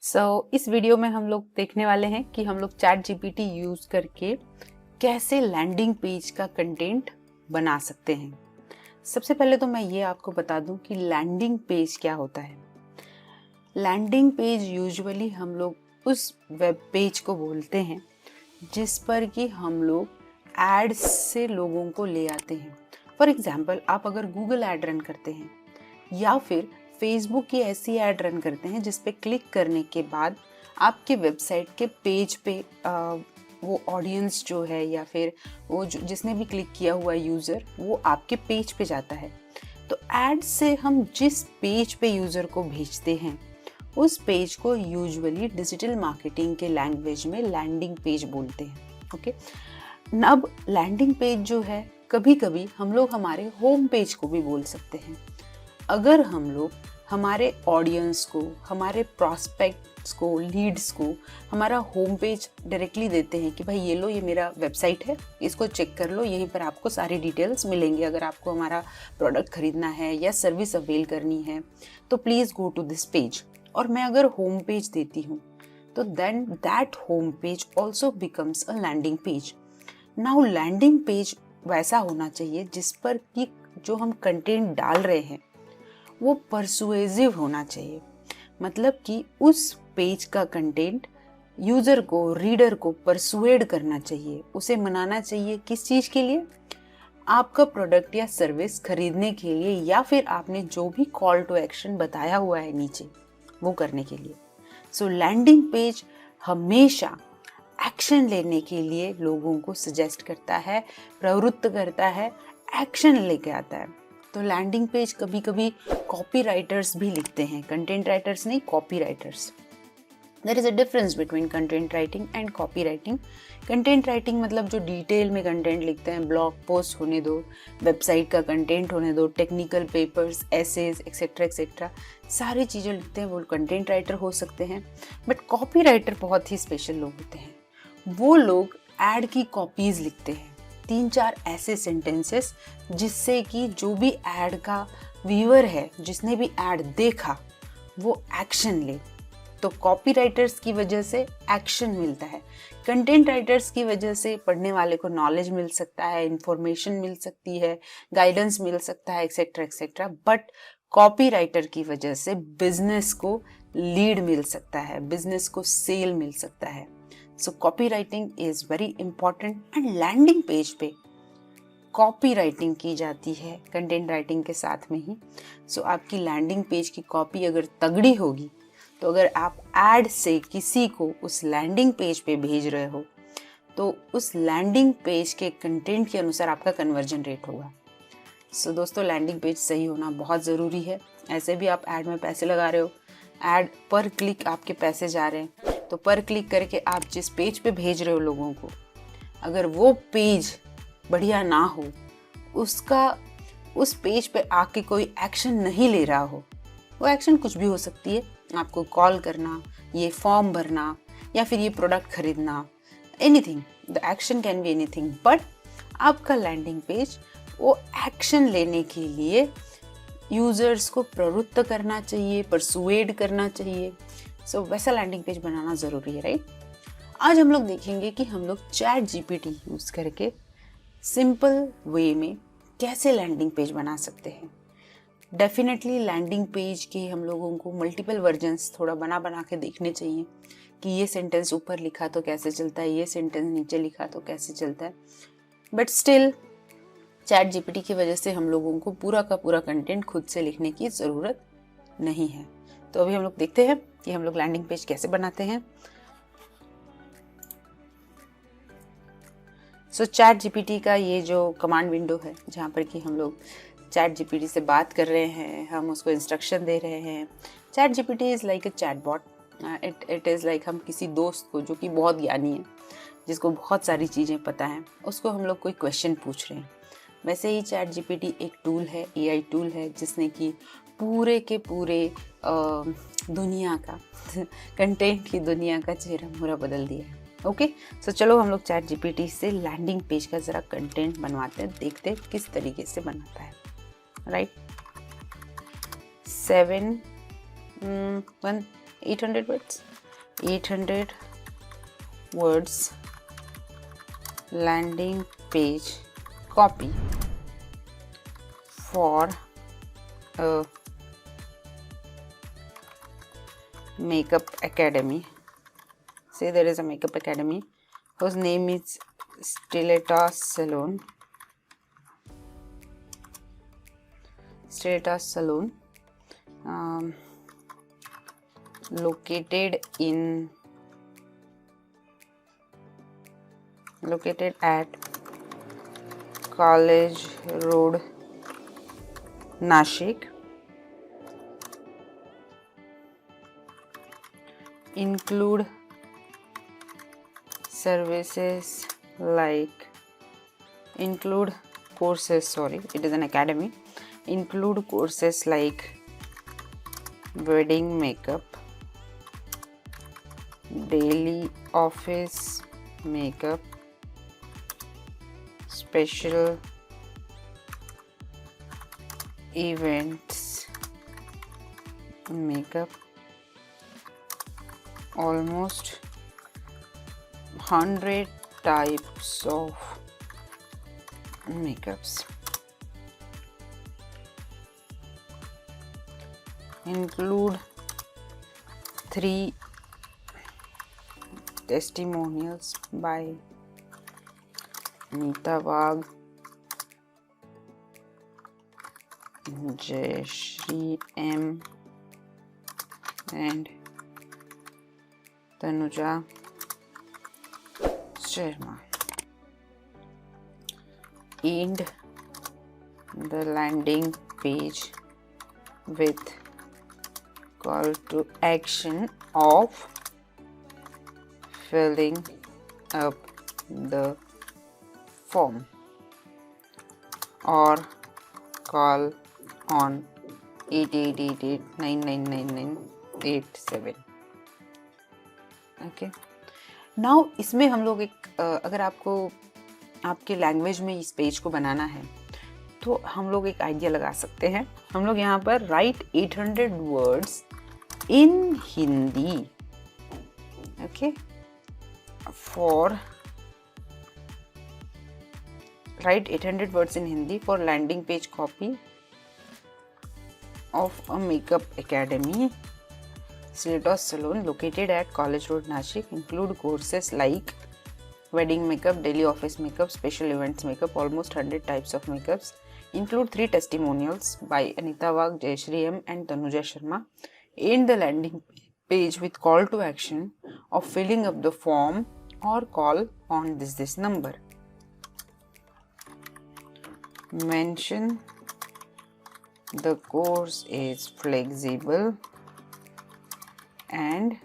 इस वीडियो में हम लोग देखने वाले हैं कि हम लोग चैट जीपीटी यूज करके कैसे लैंडिंग पेज का कंटेंट बना सकते हैं। सबसे पहले तो मैं ये आपको बता दूं कि लैंडिंग पेज क्या होता है। लैंडिंग पेज यूजुअली हम लोग उस वेब पेज को बोलते हैं जिस पर कि हम लोग एड्स से लोगों को ले आते हैं। फॉर एग्जाम्पल, आप अगर गूगल ऐड रन करते हैं या फिर फेसबुक की ऐसी ऐड रन करते हैं जिस पे क्लिक करने के बाद आपके वेबसाइट के पेज पे वो ऑडियंस जो है या फिर वो जिसने भी क्लिक किया हुआ यूज़र वो आपके पेज पे जाता है। तो ऐड से हम जिस पेज पे यूज़र को भेजते हैं उस पेज को यूजुअली डिजिटल मार्केटिंग के लैंग्वेज में लैंडिंग पेज बोलते हैं। ओके, अब लैंडिंग पेज जो है कभी कभी हम लोग हमारे होम पेज को भी बोल सकते हैं। अगर हम लोग हमारे ऑडियंस को, हमारे प्रॉस्पेक्ट्स को, लीड्स को हमारा होम पेज डायरेक्टली देते हैं कि भाई ये लो, ये मेरा वेबसाइट है, इसको चेक कर लो, यहीं पर आपको सारी डिटेल्स मिलेंगे। अगर आपको हमारा प्रोडक्ट खरीदना है या सर्विस अवेल करनी है तो please go to this page. और मैं अगर होम पेज देती हूँ तो then that home page also becomes a landing page. Now landing page वैसा होना चाहिए जिस पर कि जो हम कंटेंट डाल रहे हैं वो परसुएसिव होना चाहिए। मतलब कि उस पेज का कंटेंट यूज़र को, रीडर को परसुएड करना चाहिए, उसे मनाना चाहिए। किस चीज़ के लिए? आपका प्रोडक्ट या सर्विस खरीदने के लिए या फिर आपने जो भी कॉल टू एक्शन बताया हुआ है नीचे वो करने के लिए। सो लैंडिंग पेज हमेशा एक्शन लेने के लिए लोगों को सजेस्ट करता है, प्रवृत्त करता है, एक्शन लेके आता है। तो लैंडिंग पेज कभी कभी कॉपी राइटर्स भी लिखते हैं, कंटेंट राइटर्स नहीं, copy writers. There is a difference between content writing and copy writing. Content writing मतलब जो डिटेल में कंटेंट लिखते हैं, ब्लॉग पोस्ट होने दो, वेबसाइट का कंटेंट होने दो, technical papers, essays etcetera etcetera, सारी चीज़ें लिखते हैं, वो कंटेंट राइटर हो सकते हैं। बट कॉपी राइटर बहुत ही स्पेशल लोग होते हैं। वो लोग एड की कॉपीज़ लिखते हैं, 3-4 ऐसे सेंटेंसेस जिससे कि जो भी ऐड का व्यूअर है, जिसने भी ऐड देखा, वो एक्शन ले। तो कॉपी राइटर्स की वजह से एक्शन मिलता है, कंटेंट राइटर्स की वजह से पढ़ने वाले को नॉलेज मिल सकता है, इंफॉर्मेशन मिल सकती है, गाइडेंस मिल सकता है, etcetera etcetera. But copy writer की वजह से बिजनेस को लीड मिल सकता है, बिजनेस को सेल मिल सकता है। So copy writing is very important and landing page पे कॉपी राइटिंग की जाती है कंटेंट राइटिंग के साथ में ही। सो आपकी लैंडिंग पेज की कॉपी अगर तगड़ी होगी तो अगर आप ऐड से किसी को उस लैंडिंग पेज पे भेज रहे हो तो उस लैंडिंग पेज के कंटेंट के अनुसार आपका कन्वर्जन रेट होगा। सो दोस्तों, लैंडिंग पेज सही होना बहुत ज़रूरी है। ऐसे भी आप ऐड में पैसे लगा रहे हो, ऐड पर क्लिक आपके पैसे जा रहे हैं, तो पर क्लिक करके आप जिस पेज पे भेज रहे हो लोगों को, अगर वो पेज बढ़िया ना हो, उस पेज पे आके कोई एक्शन नहीं ले रहा हो, वो एक्शन कुछ भी हो सकती है, आपको कॉल करना, ये फॉर्म भरना या फिर ये प्रोडक्ट खरीदना, anything, the action can be anything. But आपका लैंडिंग पेज वो एक्शन लेने के लिए यूजर्स को प्रवृत्त करना चाहिए, परसुएड करना चाहिए। सो वैसा लैंडिंग पेज बनाना ज़रूरी है, राइट? आज हम लोग देखेंगे कि हम लोग चैट जीपीटी यूज़ करके सिंपल वे में कैसे लैंडिंग पेज बना सकते हैं। डेफिनेटली लैंडिंग पेज के हम लोगों को मल्टीपल वर्जन्स थोड़ा बना बना के देखने चाहिए कि ये सेंटेंस ऊपर लिखा तो कैसे चलता है, ये सेंटेंस नीचे लिखा तो कैसे चलता है। बट स्टिल चैट जीपीटी की वजह से हम लोगों को पूरा का पूरा कंटेंट खुद से लिखने की ज़रूरत नहीं है। तो अभी हम लोग देखते हैं कि हम लोग लैंडिंग पेज कैसे बनाते हैं। सो चैट जीपीटी का ये जो कमांड विंडो है जहाँ पर कि हम लोग चैट जीपीटी से बात कर रहे हैं, हम उसको इंस्ट्रक्शन दे रहे हैं। Chat GPT is like a chat bot. It is like हम किसी दोस्त को जो कि बहुत ज्ञानी है, जिसको बहुत सारी चीज़ें पता हैं, उसको हम लोग कोई क्वेश्चन पूछ रहे हैं। वैसे ही चैट जीपीटी एक टूल है, एआई टूल है, जिसने कि पूरे के पूरे दुनिया का कंटेंट की दुनिया का चेहरा मोहरा बदल दिया है। ओके, सो चलो हम लोग चैट जीपीटी से लैंडिंग पेज का ज़रा कंटेंट बनवाते हैं, देखते हैं किस तरीके से बनाता है, right? 7 1 800 words. 800 words landing page copy for a makeup academy. Say there is a makeup academy whose name is Styletas Salon. Styletas Salon, located at College Road, Nashik. Include services like courses, it is an academy. Include courses like wedding makeup, daily office makeup, special events makeup, almost 100 types of makeups. Include 3 testimonials by Anita Wagh, Jayashree M, and Tanuja Sharma. End the landing page with call to action of filling up the form, or call on 8888999987. Okay, now इसमें हम लोग अगर आपको आपके language में इस page को बनाना है तो हम लोग एक आइडिया लगा सकते हैं. हम लोग यहाँ पर right 800 words in Hindi. Okay, write 800 words in Hindi for landing page copy of a makeup academy, Styletas Salon, located at College Road, Nashik. Include courses like wedding makeup, daily office makeup, special events makeup, almost 100 types of makeups. Include 3 testimonials by Anita Wagh, Jayashree M, and Tanuja Sharma. End the landing page with call to action of filling up the form, or call on this number. Mention the course is flexible and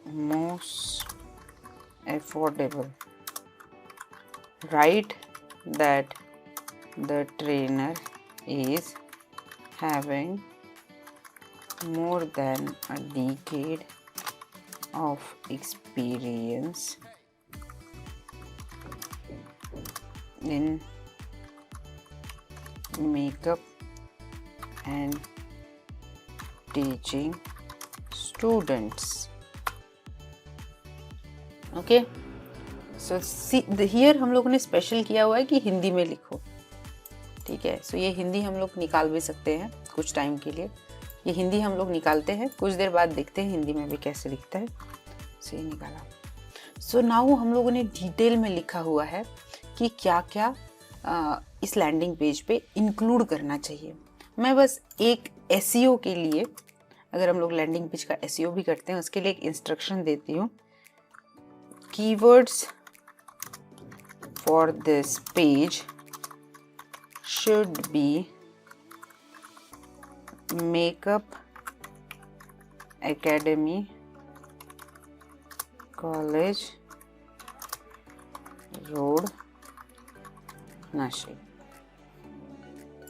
most affordable. Write that the trainer is having more than a decade of experience in makeup and teaching students. Okay, so see here हम लोगों ने special किया हुआ है कि हिंदी में लिखो. ठीक है, सो ये हिंदी हम लोग निकाल भी सकते हैं कुछ टाइम के लिए. ये हिंदी हम लोग निकालते हैं, कुछ देर बाद देखते हैं हिंदी में भी कैसे लिखता है. सो ये निकाला. सो नाउ हम लोगों ने डिटेल में लिखा हुआ है कि क्या क्या इस लैंडिंग पेज पे इंक्लूड करना चाहिए. मैं बस एक एसईओ के लिए, अगर हम लोग लैंडिंग पेज का एसईओ भी करते हैं, उसके लिए एक इंस्ट्रक्शन देती हूँ. Keywords for this page should be makeup academy, college road, Nashik.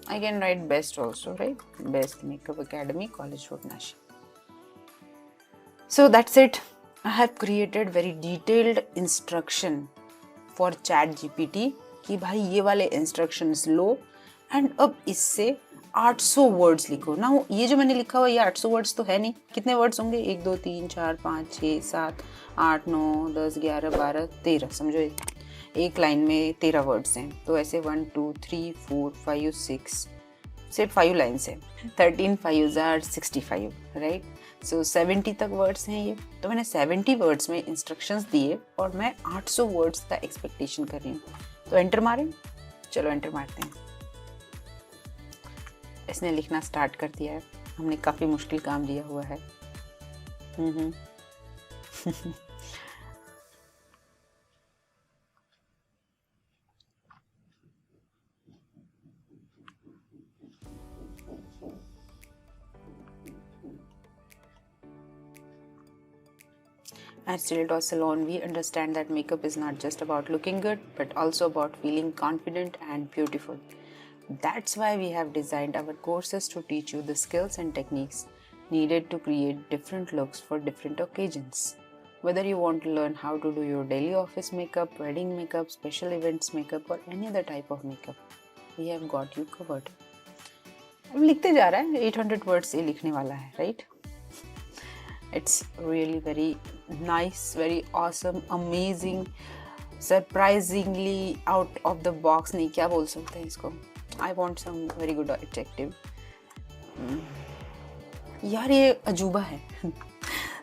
I can write best also, right? Best makeup academy, college road, Nashik. So that's it. I have created very detailed instruction for ChatGPT कि भाई ये वाले instructions low, and अब इससे 800 words लिखो ना। ये जो मैंने लिखा हुआ ये 800 वर्ड्स तो है नहीं। कितने वर्ड्स होंगे? 1 2 3 4 5 6 7 8 9 10 11 12 13, समझो एक लाइन में 13 वर्ड्स हैं। तो ऐसे 1 2 3 4 5 6, सिर्फ 5 लाइन्स है। 13 5 आर 65, राइट। सो 70 तक वर्ड्स हैं ये। तो मैंने 70 वर्ड्स में इंस्ट्रक्शंस दिए और मैं 800 वर्ड्स का एक्सपेक्टेशन कर रही हूँ। तो एंटर मारें, चलो एंटर मारते हैं। इसने लिखना स्टार्ट कर दिया है। हमने काफ़ी मुश्किल काम दिया हुआ है। At Stiletto Salon, we understand that makeup is not just about looking good, but also about feeling confident and beautiful. That's why we have designed our courses to teach you the skills and techniques needed to create different looks for different occasions. Whether you want to learn how to do your daily office makeup, wedding makeup, special events makeup, or any other type of makeup, we have got you covered. अब लिखते जा रहा है, 800 words ये लिखने वाला है, right? It's really very nice, very awesome, amazing, surprisingly out of the box. नहीं, क्या बोल सकते हैं इसको? I want some very good adjective. यार ये अजूबा है.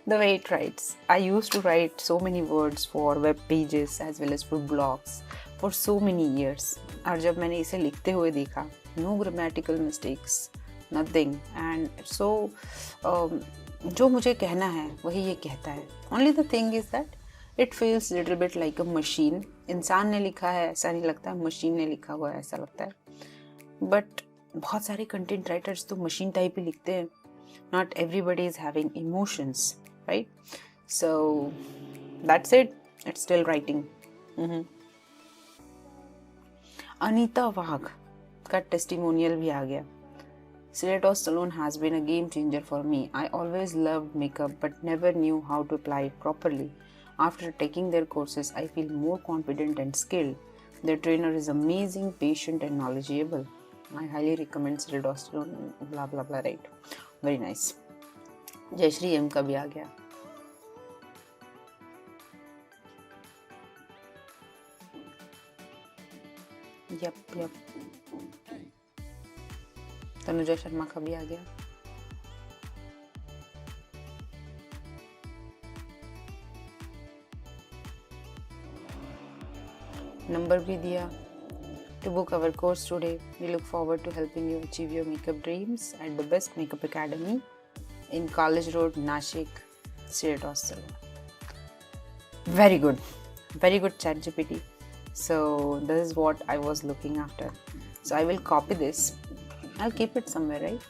The way it writes. I used to write so many words for web pages as well as for blogs for so many years. और जब मैंने इसे लिखते हुए देखा, no grammatical mistakes, nothing, and so जो मुझे कहना है वही ये कहता है. Only the thing is that it feels little bit like a machine. इंसान ने लिखा है ऐसा नहीं लगता, मशीन ने लिखा हुआ है ऐसा लगता है. But बहुत सारे कंटेंट राइटर्स तो मशीन टाइप ही लिखते हैं. Not everybody is having emotions, right? So that's it. It's still writing. Anita वाघ का टेस्टिमोनियल भी आ गया. Stiletto Salon has been a game changer for me. I always loved makeup but never knew how to apply it properly. After taking their courses, I feel more confident and skilled. Their trainer is amazing, patient and knowledgeable. I highly recommend Stiletto Salon, blah blah blah, right? Very nice. Jayshree M का भी आ गया. Yup Tanuja Sharma का भी आ गया. Number भी दिया. To book our course today, we look forward to helping you achieve your makeup dreams at the best makeup academy in College Road, Nashik, Stiletto Salon. Very good ChatGPT. So this is what I was looking after. So I will copy this. I'll keep it somewhere, right?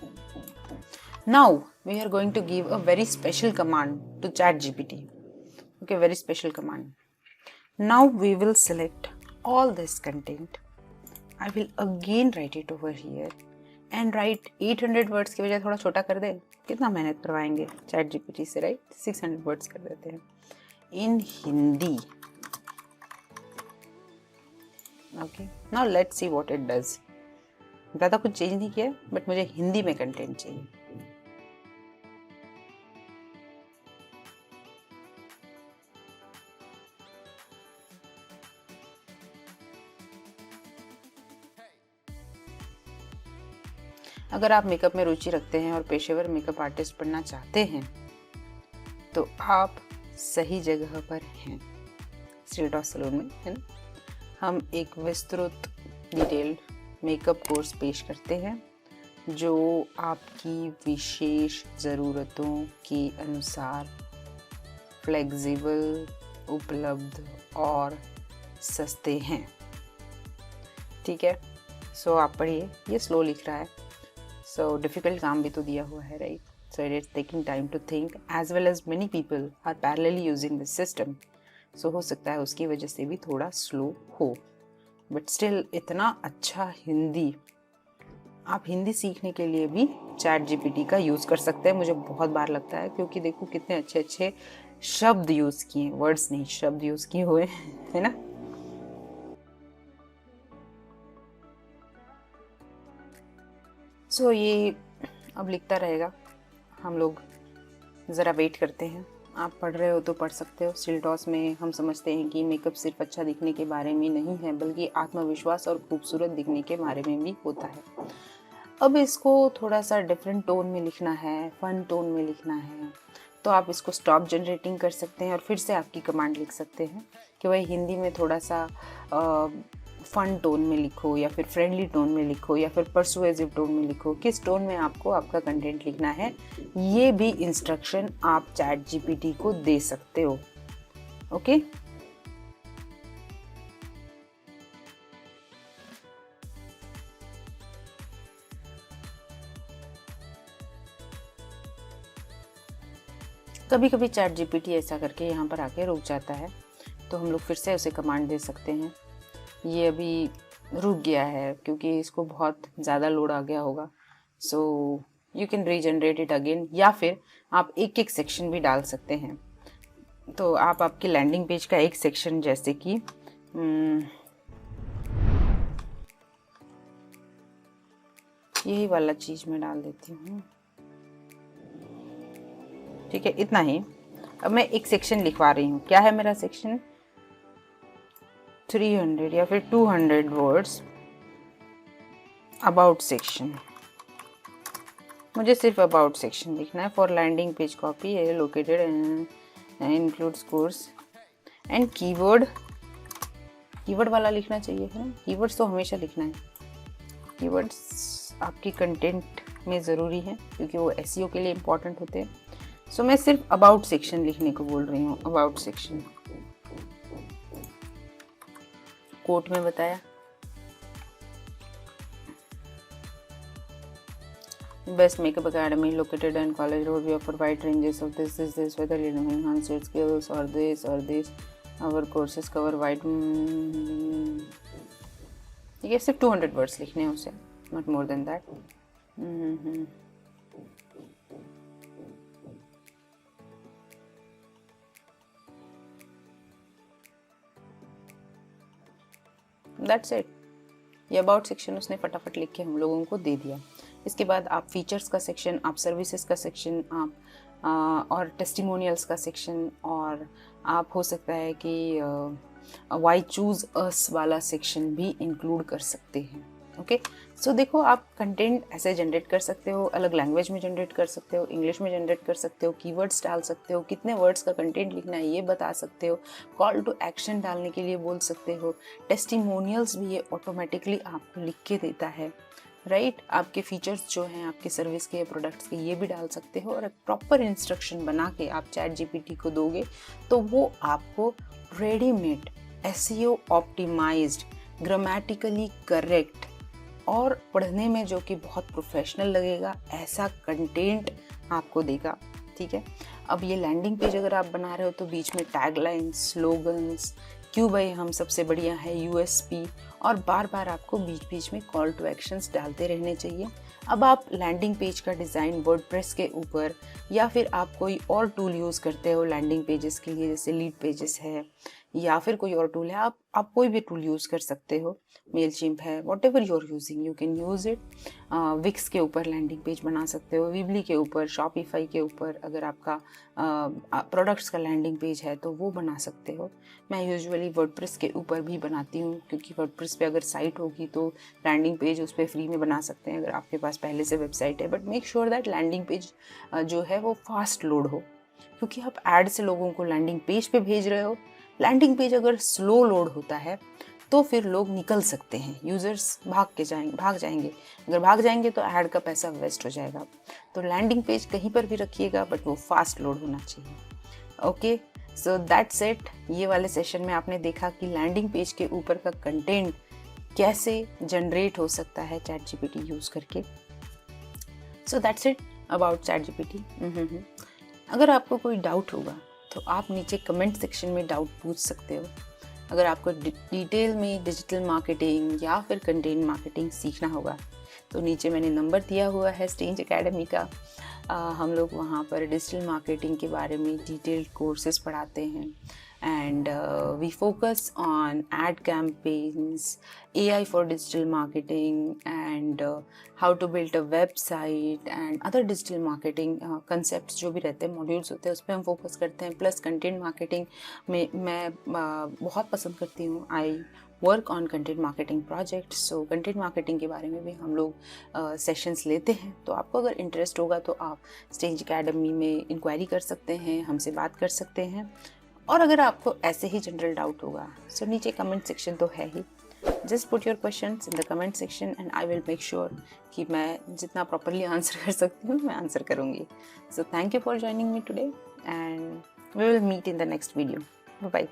Now we are going to give a very special command to ChatGPT. Okay, very special command. Now we will select all this content. I will again write it over here and write 800 words की बजाय थोड़ा छोटा कर दे. कितना मेहनत करवाएंगे ChatGPT से, right? 600 words कर देते हैं in Hindi. Okay, now let's see what it does. ज़्यादा कुछ चेंज नहीं किया, बट मुझे हिंदी में कंटेंट चाहिए. अगर आप मेकअप में रुचि रखते हैं और पेशेवर मेकअप आर्टिस्ट बनना चाहते हैं तो आप सही जगह पर हैं. स्टिलेटो सैलून में, है ना? हम एक विस्तृत डिटेल्ड मेकअप कोर्स पेश करते हैं जो आपकी विशेष ज़रूरतों के अनुसार फ्लेक्सिबल, उपलब्ध और सस्ते हैं. ठीक है, सो आप पढ़िए. ये स्लो लिख रहा है, सो डिफ़िकल्ट काम भी तो दिया हुआ है, right? So it is taking time to think as well as many people are parallelly using this system. So हो सकता है उसकी वजह से भी थोड़ा स्लो हो, बट स्टिल इतना अच्छा हिंदी. आप हिंदी सीखने के लिए भी ChatGPT का यूज़ कर सकते हैं. मुझे बहुत बार लगता है, क्योंकि देखो कितने अच्छे अच्छे शब्द यूज़ किए, वर्ड्स नहीं शब्द यूज़ किए हुए, है ना? सो ये अब लिखता रहेगा, हम लोग ज़रा वेट करते हैं। आप पढ़ रहे हो तो पढ़ सकते हो। सिलटॉस में हम समझते हैं कि मेकअप सिर्फ अच्छा दिखने के बारे में नहीं है, बल्कि आत्मविश्वास और खूबसूरत दिखने के बारे में भी होता है। अब इसको थोड़ा सा डिफरेंट टोन में लिखना है, फन टोन में लिखना है, तो आप इसको स्टॉप जनरेटिंग कर सकते हैं और फिर से आपकी कमांड लिख सकते हैं कि भाई हिंदी में थोड़ा सा फन टोन में लिखो, या फिर फ्रेंडली टोन में लिखो, या फिर परसुएसिव टोन में लिखो। किस टोन में आपको आपका कंटेंट लिखना है, ये भी इंस्ट्रक्शन आप चैट जीपीटी को दे सकते हो। ओके, कभी कभी चैट जीपीटी ऐसा करके यहाँ पर आके रुक जाता है, तो हम लोग फिर से उसे कमांड दे सकते हैं। ये अभी रुक गया है क्योंकि इसको बहुत ज़्यादा लोड आ गया होगा, so you can regenerate it again, या फिर आप एक एक सेक्शन भी डाल सकते हैं। तो आप आपके लैंडिंग पेज का एक सेक्शन, जैसे कि यही वाला चीज़ मैं डाल देती हूँ, ठीक है, इतना ही। अब मैं एक सेक्शन लिखवा रही हूँ। क्या है मेरा सेक्शन? 300 या फिर 200 वर्ड्स अबाउट सेक्शन। मुझे सिर्फ अबाउट सेक्शन लिखना है। फॉर लैंडिंग पेज कॉपी है located and includes course and keyword. Keyword वाला लिखना चाहिए है ना, कीवर्ड्स तो हमेशा लिखना है। कीवर्ड्स आपकी कंटेंट में ज़रूरी है क्योंकि वो एसईओ के लिए इम्पोर्टेंट होते हैं। सो मैं सिर्फ अबाउट सेक्शन लिखने को बोल रही हूँ। अबाउट सेक्शन, कोट में बताया, best makeup academy located and college road, we offer wide ranges of this whether you enhance your skills or this our courses cover wide। ये सिर्फ 200 वर्ड्स लिखने हैं उसे, not more than that. That's it. ये about section उसने फटाफट लिख के हम लोगों को दे दिया। इसके बाद आप फीचर्स का सेक्शन, आप सर्विसेज का सेक्शन, आप और टेस्टिमोनियल्स का सेक्शन, और आप हो सकता है कि वाई चूज अस वाला सेक्शन भी इंक्लूड कर सकते हैं। ओके, सो देखो, आप कंटेंट ऐसे जनरेट कर सकते हो, अलग लैंग्वेज में जनरेट कर सकते हो, इंग्लिश में जनरेट कर सकते हो, कीवर्ड्स डाल सकते हो, कितने वर्ड्स का कंटेंट लिखना है ये बता सकते हो, कॉल टू एक्शन डालने के लिए बोल सकते हो, टेस्टिमोनियल्स भी ये ऑटोमेटिकली आपको लिख के देता है, राइट। आपके फीचर्स जो हैं आपके सर्विस के, प्रोडक्ट्स के, ये भी डाल सकते हो, और एक प्रॉपर इंस्ट्रक्शन बना के आप चैट जीपीटी को दोगे तो वो आपको readymade SEO optimized, grammatically correct और पढ़ने में जो कि बहुत प्रोफेशनल लगेगा ऐसा कंटेंट आपको देगा, ठीक है। अब ये लैंडिंग पेज अगर आप बना रहे हो तो बीच में टैगलाइंस, स्लोगन्स, क्यों भाई हम सबसे बढ़िया है, यूएसपी, और बार बार आपको बीच बीच में कॉल टू एक्शंस डालते रहने चाहिए। अब आप लैंडिंग पेज का डिज़ाइन वर्डप्रेस के ऊपर, या फिर आप कोई और टूल यूज़ करते हो लैंडिंग पेजेस के लिए, जैसे लीड पेजेस है या फिर कोई और टूल है, आप कोई भी टूल यूज़ कर सकते हो, मेलचिम्प है, whatever you are using you can use it. Wix के ऊपर लैंडिंग पेज बना सकते हो, वीबली के ऊपर, शॉपिफाई के ऊपर अगर आपका प्रोडक्ट्स का लैंडिंग पेज है तो वो बना सकते हो। मैं यूजुअली वर्डप्रेस के ऊपर भी बनाती हूँ क्योंकि वर्डप्रेस पे अगर साइट होगी तो लैंडिंग पेज उस पर फ्री में बना सकते हैं अगर आपके पास पहले से वेबसाइट है। But make sure that landing page जो है वो फास्ट लोड हो, क्योंकि आप ऐड से लोगों को लैंडिंग पेज पे भेज रहे हो। लैंडिंग पेज अगर स्लो लोड होता है तो फिर लोग निकल सकते हैं, यूज़र्स भाग जाएंगे। अगर भाग जाएंगे तो ऐड का पैसा वेस्ट हो जाएगा। तो लैंडिंग पेज कहीं पर भी रखिएगा बट वो फास्ट लोड होना चाहिए। Okay, so that's it. ये वाले सेशन में आपने देखा कि लैंडिंग पेज के ऊपर का कंटेंट कैसे जनरेट हो सकता है चैट जीपीटी यूज़ करके। So that's it about chat GPT. अगर आपको कोई डाउट होगा तो आप नीचे कमेंट सेक्शन में डाउट पूछ सकते हो। अगर आपको डिटेल में डिजिटल मार्केटिंग या फिर कंटेंट मार्केटिंग सीखना होगा तो नीचे मैंने नंबर दिया हुआ है स्टेंज एकेडमी का। हम लोग वहाँ पर डिजिटल मार्केटिंग के बारे में डिटेल्ड कोर्सेज पढ़ाते हैं and we focus on ad campaigns, AI for digital marketing and how to build a website and other digital marketing concept जो भी रहते हैं, मॉड्यूल्स होते हैं, उस पर हम फोकस करते हैं। प्लस कंटेंट मार्केटिंग में मैं बहुत पसंद करती हूँ। I work on content marketing project, so content marketing के बारे में भी हम लोग सेशंस लेते हैं। तो आपको अगर इंटरेस्ट होगा तो आप स्टेंज एकेडमी में इंक्वायरी कर सकते हैं, हमसे बात कर सकते हैं। और अगर आपको ऐसे ही जनरल डाउट होगा सो नीचे कमेंट सेक्शन तो है ही, just put your questions in the comment section and I will make sure कि मैं जितना प्रॉपरली आंसर कर सकती हूँ मैं आंसर करूँगी। So thank you for joining me today and we will meet in the next video. Bye bye.